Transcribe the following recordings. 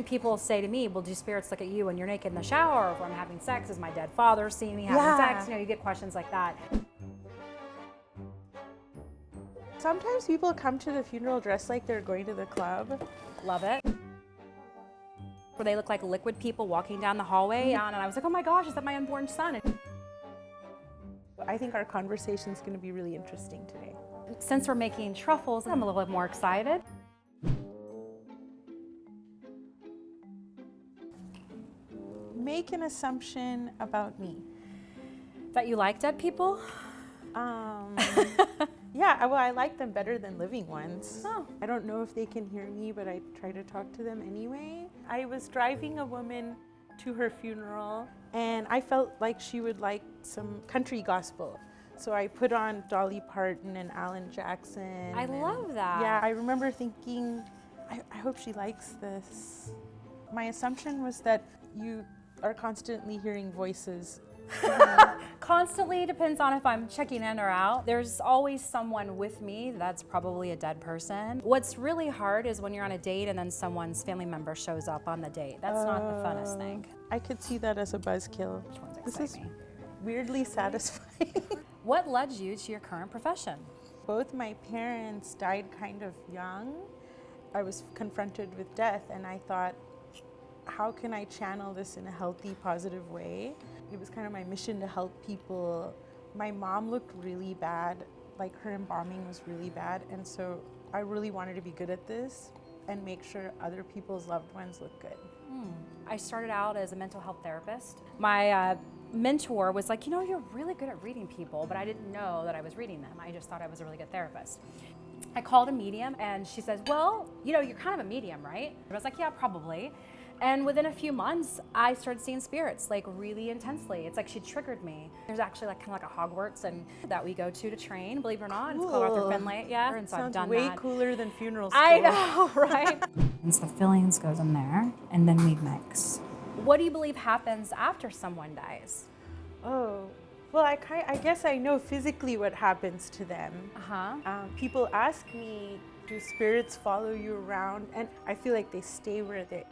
people say to me, well, do spirits look at you when you're naked in the shower, or if I'm having sex, is my dead father seeing me having sex? You know, you get questions like that. Sometimes people come to the funeral dressed like they're going to the club. Love it. Where they look like liquid people walking down the hallway, and I was like, oh my gosh, is that my unborn son? I think our conversation is going to be really interesting today. Since we're making truffles, I'm a little bit more excited. Make an assumption about me. That you like dead people? Yeah, well, I like them better than living ones. Oh. I don't know if they can hear me, but I try to talk to them anyway. I was driving a woman to her funeral, and I felt like she would like some country gospel. So I put on Dolly Parton and Alan Jackson. I love that. Yeah, I remember thinking, I hope she likes this. My assumption was that you are constantly hearing voices. Constantly depends on if I'm checking in or out. There's always someone with me that's probably a dead person. What's really hard is when you're on a date and then someone's family member shows up on the date. That's not the funnest thing. I could see that as a buzzkill. Which ones This excite is me? weirdly satisfying. What led you to your current profession? Both my parents died kind of young. I was confronted with death, and I thought, how can I channel this in a healthy, positive way? It was kind of my mission to help people. My mom looked really bad, like her embalming was really bad, and so I really wanted to be good at this and make sure other people's loved ones look good. I started out as a mental health therapist. My mentor was like, you know, you're really good at reading people, but I didn't know that I was reading them. I just thought I was a really good therapist. I called a medium, and she says, well, you know, you're kind of a medium, right? I was like, yeah, probably. And within a few months, I started seeing spirits like really intensely. It's like she triggered me. There's actually like kind of like a Hogwarts and that we go to train, believe it or not. It's called Arthur Finlay. Yeah, and so I've done way that. cooler than funeral school. I know, right? Once the fillings goes in there, and then we mix. What do you believe happens after someone dies? Oh, well, I guess I know physically what happens to them. People ask me, do spirits follow you around? And I feel like they stay where they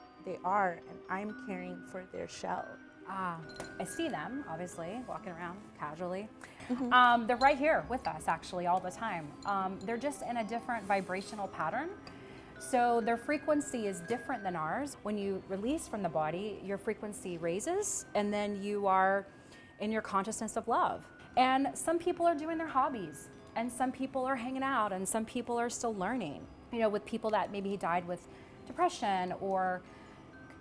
are, and I'm caring for their shell. I see them, obviously, walking around casually. They're right here with us, actually, all the time. They're just in a different vibrational pattern. So their frequency is different than ours. When you release from the body, your frequency raises, and then you are in your consciousness of love. And some people are doing their hobbies, and some people are hanging out, and some people are still learning. You know, with people that maybe died with depression or,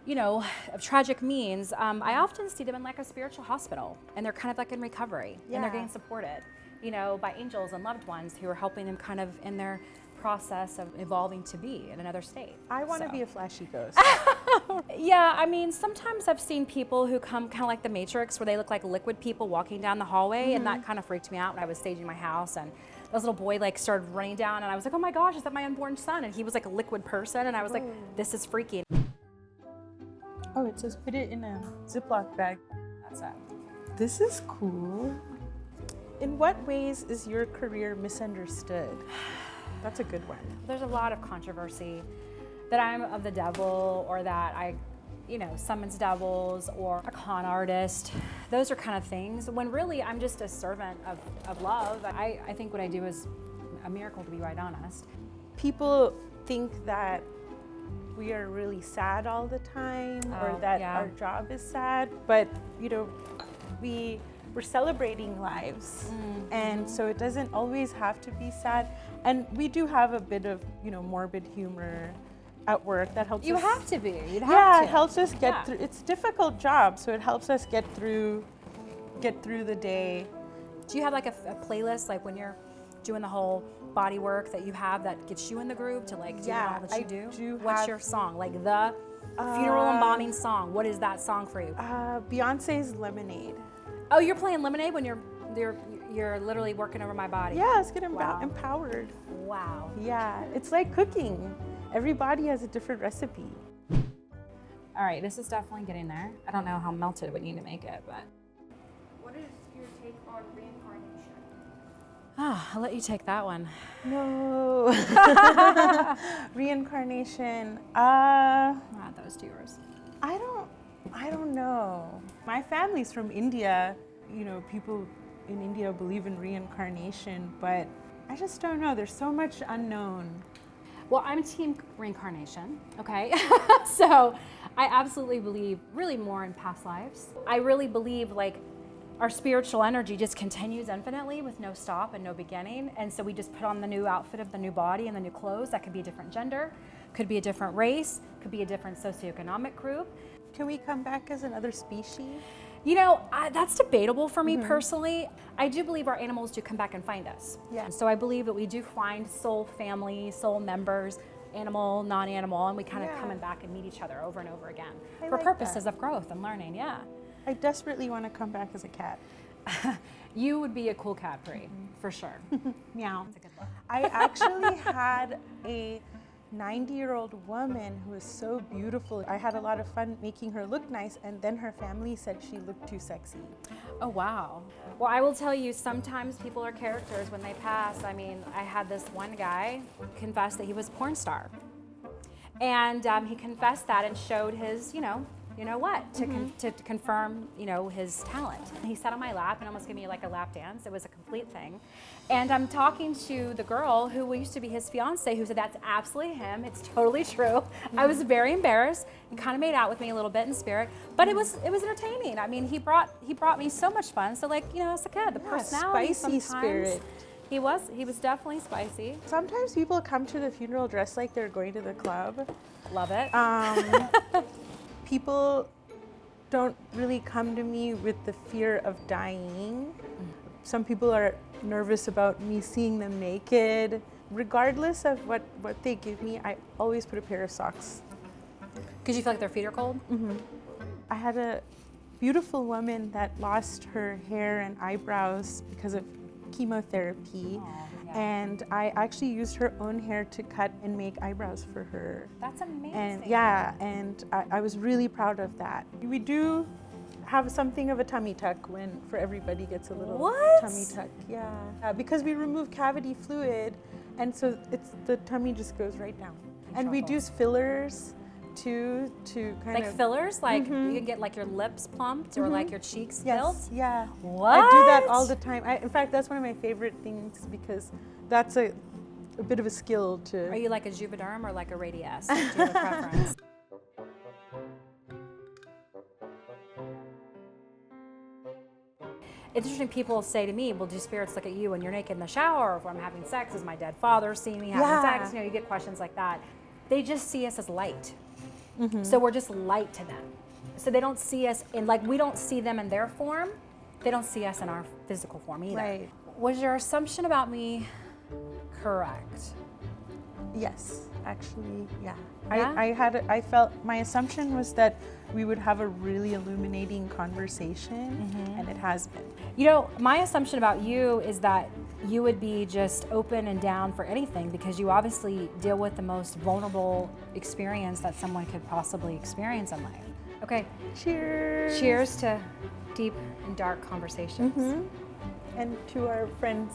you know, of tragic means, I often see them in like a spiritual hospital, and they're kind of like in recovery, and they're getting supported, you know, by angels and loved ones who are helping them kind of in their process of evolving to be in another state. I want to be a flashy ghost. Yeah, I mean, sometimes I've seen people who come kind of like the Matrix, where they look like liquid people walking down the hallway, and that kind of freaked me out when I was staging my house, and this little boy like started running down, and I was like, oh my gosh, is that my unborn son? And he was like a liquid person, and I was like, this is freaky. Oh, it says put it in a Ziploc bag. That's it. This is cool. In what ways is your career misunderstood? That's a good one. There's a lot of controversy that I'm of the devil, or that I, you know, summons devils, or a con artist. Those are kind of things, when really I'm just a servant of love. I think what I do is a miracle, to be right honest. People think that we are really sad all the time, or that our job is sad, but you know, we're celebrating lives, and so it doesn't always have to be sad. And we do have a bit of, you know, morbid humor at work that helps us. You have to be. You'd have to. It helps us get through. It's a difficult job, so it helps us get through the day. Do you have like a playlist, like when you're doing the whole body work, that you have that gets you in the groove to like do all that you do? What's your song? Like the funeral embalming song. What is that song for you? Beyonce's Lemonade. Oh, you're playing Lemonade when you're literally working over my body. Yeah, it's getting empowered. Wow. Yeah, it's like cooking. Every body has a different recipe. All right, this is definitely getting there. I don't know how melted we need to make it, but. What is your take on reincarnation? I'll let you take that one. No. Reincarnation. Add those to yours. I don't know. My family's from India. You know, people in India believe in reincarnation, but I just don't know. There's so much unknown. Well, I'm team reincarnation, okay? So I absolutely believe really more in past lives. I really believe like our spiritual energy just continues infinitely with no stop and no beginning. And so we just put on the new outfit of the new body and the new clothes. That could be a different gender, could be a different race, could be a different socioeconomic group. Can we come back as another species? You know, that's debatable for me personally. I do believe our animals do come back and find us. Yeah. So I believe that we do find soul family, soul members, animal, non-animal, and we kind of coming back and meet each other over and over again for like purposes that. of growth and learning, yeah. I desperately want to come back as a cat. You would be a cool cat, Brie, for sure. Meow. That's a good one. I actually had a 90-year-old woman who was so beautiful. I had a lot of fun making her look nice, and then her family said she looked too sexy. Oh, wow. Well, I will tell you, sometimes people are characters when they pass. I mean, I had this one guy confess that he was a porn star. And he confessed that and showed his, you know what, to confirm, his talent. He sat on my lap and almost gave me like a lap dance. It was a complete thing. And I'm talking to the girl who used to be his fiance, who said, that's absolutely him. It's totally true. I was very embarrassed. He kind of made out with me a little bit in spirit, but it was entertaining. I mean, he brought me so much fun. So like, as a kid, the personality spicy sometimes, spirit. He was definitely spicy. Sometimes people come to the funeral dressed like they're going to the club. Love it. People don't really come to me with the fear of dying. Some people are nervous about me seeing them naked. Regardless of what they give me, I always put a pair of socks. Because you feel like their feet are cold? I had a beautiful woman that lost her hair and eyebrows because of chemotherapy. And I actually used her own hair to cut and make eyebrows for her. That's amazing. And I was really proud of that. We do have something of a tummy tuck for everybody gets a little tummy tuck. Yeah, because we remove cavity fluid, and so the tummy just goes right down. And we use fillers too, to kind of fillers, like you can get like your lips plumped or like your cheeks filled. Yeah. What? I do that all the time. In fact, that's one of my favorite things because that's a bit of a skill to. Are you like a Juvederm or like a Radiesse? Do you have a preference? It's interesting, people say to me, well, do spirits look at you when you're naked in the shower, or if I'm having sex, is my dead father seeing me having sex? You get questions like that. They just see us as light. So we're just light to them. So they don't see us we don't see them in their form. They don't see us in our physical form either. Right. Was your assumption about me correct? Yes, actually, yeah. Yeah? I felt my assumption was that we would have a really illuminating conversation, and it has been. My assumption about you is that you would be just open and down for anything because you obviously deal with the most vulnerable experience that someone could possibly experience in life. Okay. Cheers. Cheers to deep and dark conversations. And to our friends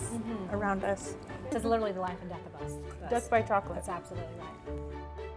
around us. It's literally the life and death of us. Death by chocolate. That's absolutely right.